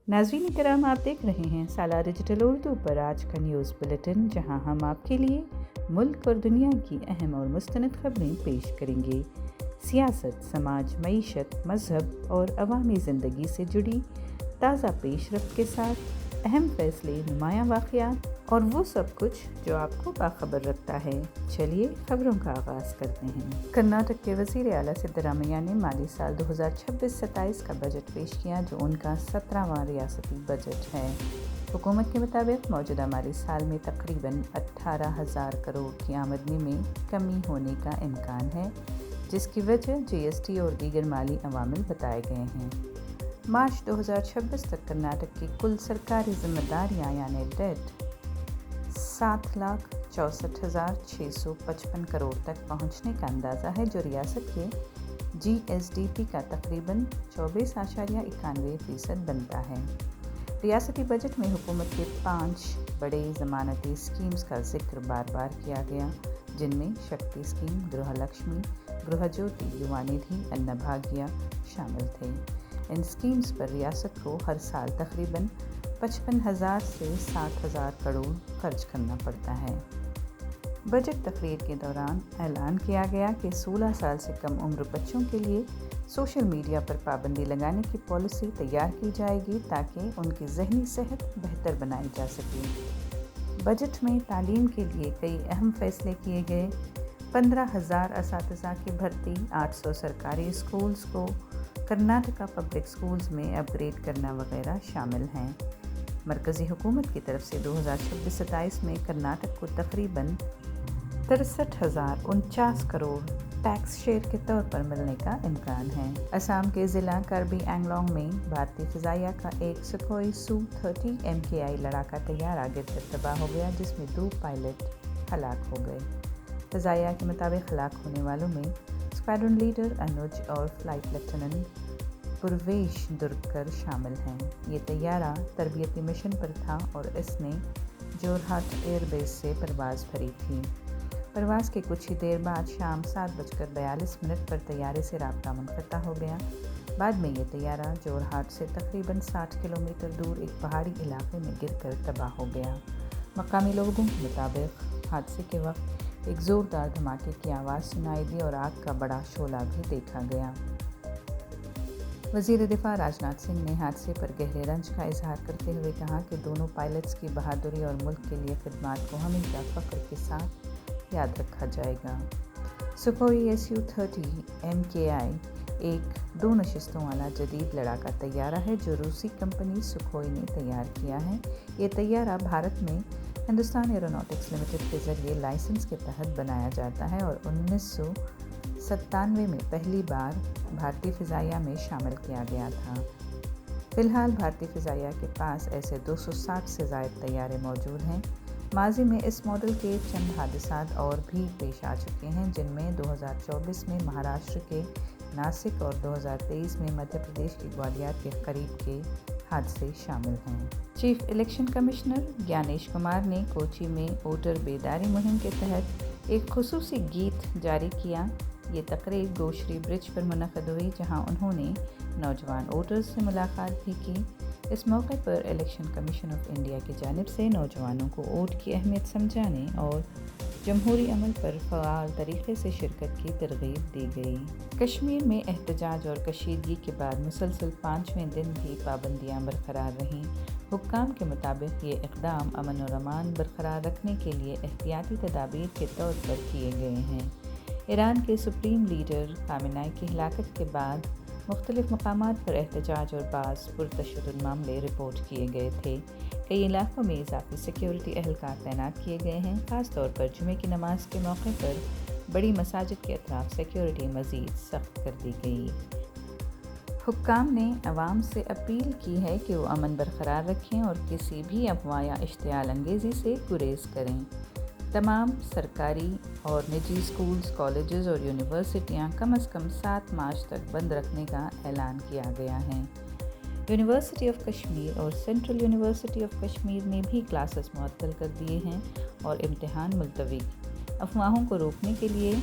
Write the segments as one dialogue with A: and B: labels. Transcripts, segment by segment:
A: नाज़रीन करम, आप देख रहे हैं साला डिजिटल उर्दू पर आज का न्यूज़ बुलेटिन, जहां हम आपके लिए मुल्क और दुनिया की अहम और मुस्तनद खबरें पेश करेंगे। सियासत, समाज, मईशत, मज़हब और अवामी ज़िंदगी से जुड़ी ताज़ा पेशरफ्त के साथ अहम फ़ैसले, नुमायाँ वाक़यात और वो सब कुछ जो आपको बाखबर रखता है। चलिए खबरों का आगाज़ करते हैं। कर्नाटक के वज़ीर आला सिद्धरामैया ने माली साल 2026-27 का बजट पेश किया, जो उनका 17वां रियासती बजट है। हुकूमत के मुताबिक मौजूदा माली साल में तकरीबन 18,000 करोड़ की आमदनी में कमी होने का इम्कान है, जिसकी वजह जीएसटी और दीगर माली अवामिल बताए गए हैं। मार्च 2026 तक कर्नाटक की कुल सरकारी जिम्मेदारियां यानी डेट 7,64,655 करोड़ तक पहुंचने का अंदाज़ा है, जो रियासत के जीएसडीपी का तकरीबन 24.91% बनता है। रियासती बजट में हुकूमत के 5 बड़े ज़मानती स्कीम्स का जिक्र बार बार किया गया, जिनमें शक्ति स्कीम, गृह लक्ष्मी, गृह ज्योति, युवा निधि, अन्नभाग्य शामिल थे। इन स्कीम्स पर रियासत को हर साल तकरीबन 55,000 से 60,000 करोड़ खर्च करना पड़ता है। बजट तकरीर के दौरान ऐलान किया गया कि 16 साल से कम उम्र बच्चों के लिए सोशल मीडिया पर पाबंदी लगाने की पॉलिसी तैयार की जाएगी, ताकि उनकी ज़हनी सेहत बेहतर बनाई जा सके। बजट में तालीम के लिए कई अहम फैसले किए गए। 15,000 असातिज़ा की भर्ती, 800 सरकारी स्कूल्स को कर्नाटका पब्लिक स्कूल्स में अपग्रेड करना वगैरह शामिल हैं। मरकज़ी हुकूमत की तरफ से 2026-27 में कर्नाटक को तकरीबन 63,049 करोड़ टैक्स शेयर के तौर पर मिलने का इम्कान है। असम के ज़िला कार्बी एंगलोंग में भारतीय फ़िज़ाइया का एक सुखोई Su-30 MKI लड़ाका तैयारा गिरकर तबाह हो गया, जिसमें 2 पायलट हलाक हो गए। फ़िज़ाइया के मुताबिक हलाक होने वालों में स्क्वाड्रन लीडर अनुज और फ्लाइट लेफ्टिनेंट पूर्वेश दुर्गकर शामिल हैं। ये तैयारा तरबियती मिशन पर था और इसने जोरहाट एयरबेस से परवाज़ भरी थी। परवाज़ के कुछ ही देर बाद शाम 7:42 पर तैयारे से राब्ता मुनक़ता हो गया। बाद में ये तैयारा जोरहाट से तकरीबन 60 किलोमीटर दूर एक पहाड़ी इलाके में गिरकर तबाह हो गया। मकामी लोगों के मुताबिक हादसे के वक्त एक ज़ोरदार धमाके की आवाज़ सुनाई दी और आग का बड़ा शोला भी देखा गया। वज़ीर दिफा राजनाथ सिंह ने हादसे पर गहरे रंज का इजहार करते हुए कहा कि दोनों पायलट्स की बहादुरी और मुल्क के लिए खिदमत को हमेशा फ़ख्र के साथ याद रखा जाएगा। सुखोई Su-30 MKI एक 2 नशिस्तों वाला जदीद लड़ाका तैयारा है, जो रूसी कंपनी सुखोई ने तैयार किया है। ये तैयारा भारत में हिंदुस्तान एरोनॉटिक्स लिमिटेड के ज़रिए लाइसेंस के तहत बनाया जाता है और 1997 में पहली बार भारतीय फ़िज़ाइया में शामिल किया गया था। फ़िलहाल भारतीय फ़िज़ाइया के पास ऐसे 260 से ज़ायद तैयारे मौजूद हैं। माज़ी में इस मॉडल के चंद हादसात और भी पेश आ चुके हैं, जिनमें 2024 में महाराष्ट्र के नासिक और 2023 में मध्य प्रदेश के ग्वालियर के करीब के हादसे शामिल हैं। Chief election commissioner Gyanesh Kumar ने कोची में वोटर बेदारी मुहिम के तहत एक खुसूसी गीत जारी किया। ये तकरीर गोश्री ब्रिज पर मुनक़द हुई, जहां उन्होंने नौजवान वोटर्स से मुलाकात भी की। इस मौके पर इलेक्शन कमीशन ऑफ इंडिया की जानिब से नौजवानों को वोट की अहमियत समझाने और जमहूरी अमल पर फ़आल तरीक़े से शिरकत की तरग़ीब दी गई। कश्मीर में एहतजाज और कशीदगी के बाद मुसलसल 5वें दिन भी पाबंदियाँ बरकरार रहीं। हुक्काम के मुताबिक ये इक़दाम अमन और अमान बरकरार रखने के लिए एहतियाती तदाबीर के तौर पर किए गए हैं। ईरान के सुप्रीम लीडर खामेनेई की हिलाकत के बाद मुख्तलिफ़ मकामात पर एहतजाज और बाज़ पुरतशद्दुद मामले रिपोर्ट किए गए थे। कई इलाकों में इजाफी सिक्योरिटी एहलकार तैनात किए गए हैं। ख़ास तौर पर जुमे की नमाज के मौके पर बड़ी मसाजिद के अतराफ सिक्योरिटी मज़ीद सख्त कर दी गई। हुक्काम ने अवाम से अपील की है कि वो अमन बरकरार रखें और किसी भी अफवाह या इश्तियाल अंगेज़ी से गुरेज करें। तमाम सरकारी और निजी स्कूल्स, कॉलेजेस और यूनिवर्सिटियां कम से कम 7 मार्च तक बंद रखने का ऐलान किया गया है। यूनिवर्सिटी ऑफ कश्मीर और सेंट्रल यूनिवर्सिटी ऑफ कश्मीर ने भी क्लासेस मुअत्तल कर दिए हैं और इम्तिहान मुलतवी। अफवाहों को रोकने के लिए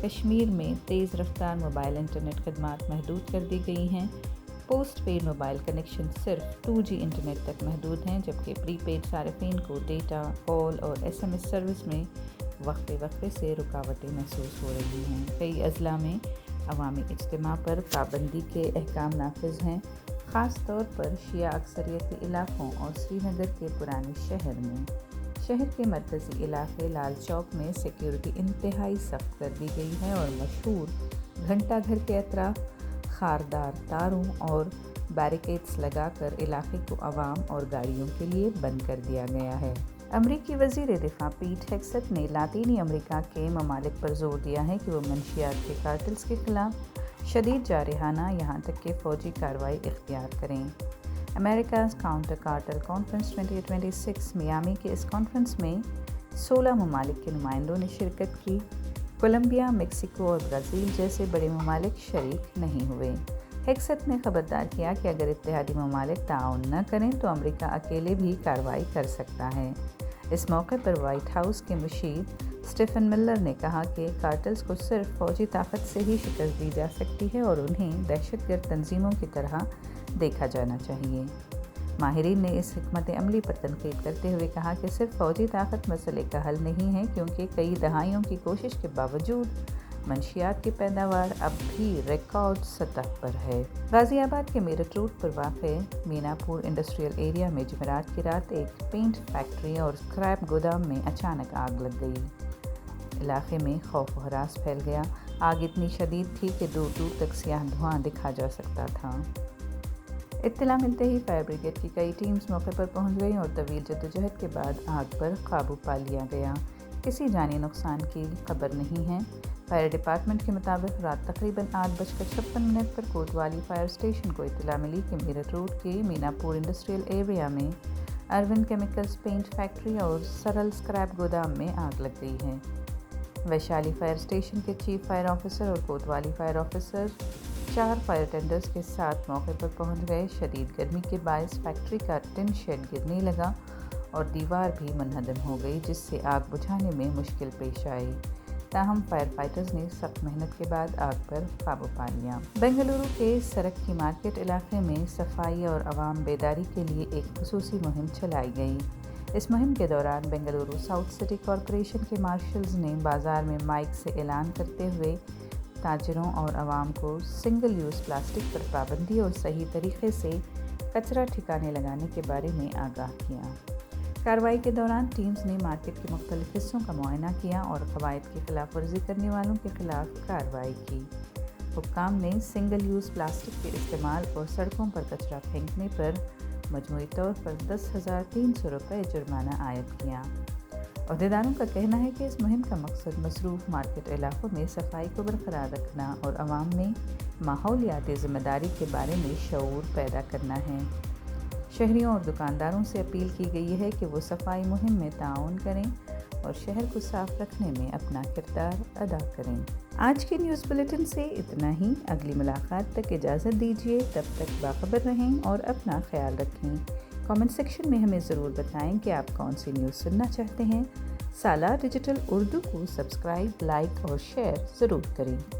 A: कश्मीर में तेज़ रफ्तार मोबाइल इंटरनेट खदमात महदूद कर दी गई हैं। पोस्ट पेड मोबाइल कनेक्शन सिर्फ 2G इंटरनेट तक महदूद हैं, जबकि प्री पेड सार्फिन को डेटा, कॉल और SMS सर्विस में वक्फे से रुकावटें महसूस हो रही हैं। कई अजला में अवामी इज्तिमा पर पाबंदी के अहकाम नाफिज हैं, ख़ास तौर पर शिया अक्सरियती इलाक़ों और श्रीनगर के पुराने शहर में। शहर के मरकज़ी इलाके लाल चौक में सिक्योरिटी इंतहाई सख्त कर दी गई है और मशहूर घंटा घर के अतराफ खारदार तारों और बैरिकेड्स लगाकर इलाके को आवाम और गाड़ियों के लिए बंद कर दिया गया है। अमरीकी वज़ीर दिफ़ा पीट हेग्सेथ ने लातीनी अमेरिका के ममालिक पर जोर दिया है कि वो मंशियात के कार्टल्स के खिलाफ शदीद जारहाना यहाँ तक कि फ़ौजी कार्रवाई इख्तियार करें। America's counter cartel conference 2026 Miami के इस कॉन्फ्रेंस में 16 ममालिक के नुमाइंदों ने शिरकत की। कोलंबिया, मेक्सिको और ब्राज़ील जैसे बड़े ममालिक शरीक नहीं हुए। हेग्सेथ ने खबरदार किया कि अगर इत्तेहादी ममालिक ताउन न करें तो अमेरिका अकेले भी कार्रवाई कर सकता है। इस मौके पर वाइट हाउस के मुशीर स्टीफन मिलर ने कहा कि कार्टल्स को सिर्फ फ़ौजी ताकत से ही शिकस्त दी जा सकती है और उन्हें दहशतगर्द तंजीमों की तरह देखा जाना चाहिए। माहिरीन ने इस हिकमत अमली पर तनकीद करते हुए कहा कि सिर्फ फ़ौजी ताकत मसले का हल नहीं है, क्योंकि कई दहाइयों की कोशिश के बावजूद मंशियात की पैदावार अब भी रिकॉर्ड सतह पर है। गाज़ियाबाद के मेरठ रोड पर वाक़े मीनापुर इंडस्ट्रियल एरिया में जुमेरात की रात एक पेंट फैक्ट्री और स्क्रैप गोदाम में अचानक आग लग गई। इलाके में खौफ व हरास फैल गया। आग इतनी शदीद थी कि दूर दूर तक सियाह धुआं दिखा जा सकता था। इत्तला मिलते ही फायर ब्रिगेड की कई टीम्स मौके पर पहुंच गईं और तवील जद्दोजहद के बाद आग पर काबू पा लिया गया। किसी जानी नुकसान की खबर नहीं है। फायर डिपार्टमेंट के मुताबिक रात तकरीबन 8:56 पर कोतवाली फायर स्टेशन को इत्तला मिली कि मेरठ रोड के मीनापुर इंडस्ट्रियल एरिया में अरविंद केमिकल्स पेंट फैक्ट्री और सरल स्क्रैप गोदाम में आग लग गई है। वैशाली फायर स्टेशन के चीफ फायर ऑफिसर और कोतवाली फायर ऑफिसर 4 फायर टेंडर्स के साथ मौके पर पहुंच गए। शदीद गर्मी के बायस फैक्ट्री का टिन शेड गिरने लगा और दीवार भी मुनहदम हो गई, जिससे आग बुझाने में मुश्किल पेश आई। ताहम फायर फाइटर्स ने सख्त मेहनत के बाद आग पर काबू पा लिया। बेंगलुरु के सड़क की मार्केट इलाके में सफाई और आवाम बेदारी के लिए एक खुसूसी मुहिम चलाई गई। इस मुहिम के दौरान बेंगलुरु साउथ सिटी कॉरपोरेशन के मार्शल्स ने बाज़ार में माइक से ऐलान करते हुए ताजरों और आवाम को सिंगल यूज़ प्लास्टिक पर पाबंदी और सही तरीके से कचरा ठिकाने लगाने के बारे में आगाह किया। कार्रवाई के दौरान टीम्स ने मार्केट के मुख्तलिफ हिस्सों का मुआयना किया और कवायद की खिलाफ वर्जी करने वालों के खिलाफ कार्रवाई की। हुक्काम ने सिंगल यूज़ प्लास्टिक के इस्तेमाल और सड़कों पर कचरा फेंकने पर मजमूई तौर पर 10,300 रुपये जुर्माना आयद किया। अहदेदारों का कहना है कि इस मुहिम का मकसद मसरूफ़ मार्केट इलाकों में सफाई को बरकरार रखना और आवाम में माहौलियाती ज़िम्मेदारी के बारे में शऊर पैदा करना है। शहरियों और दुकानदारों से अपील की गई है कि वो सफाई मुहिम में ताउन करें और शहर को साफ रखने में अपना किरदार अदा करें। आज के न्यूज़ बुलेटिन से इतना ही। अगली मुलाकात तक इजाज़त दीजिए। तब तक बाखबर रहें और अपना ख्याल रखें। कमेंट सेक्शन में हमें ज़रूर बताएं कि आप कौन सी न्यूज़ सुनना चाहते हैं। सालार डिजिटल उर्दू को सब्सक्राइब, लाइक और शेयर ज़रूर करें।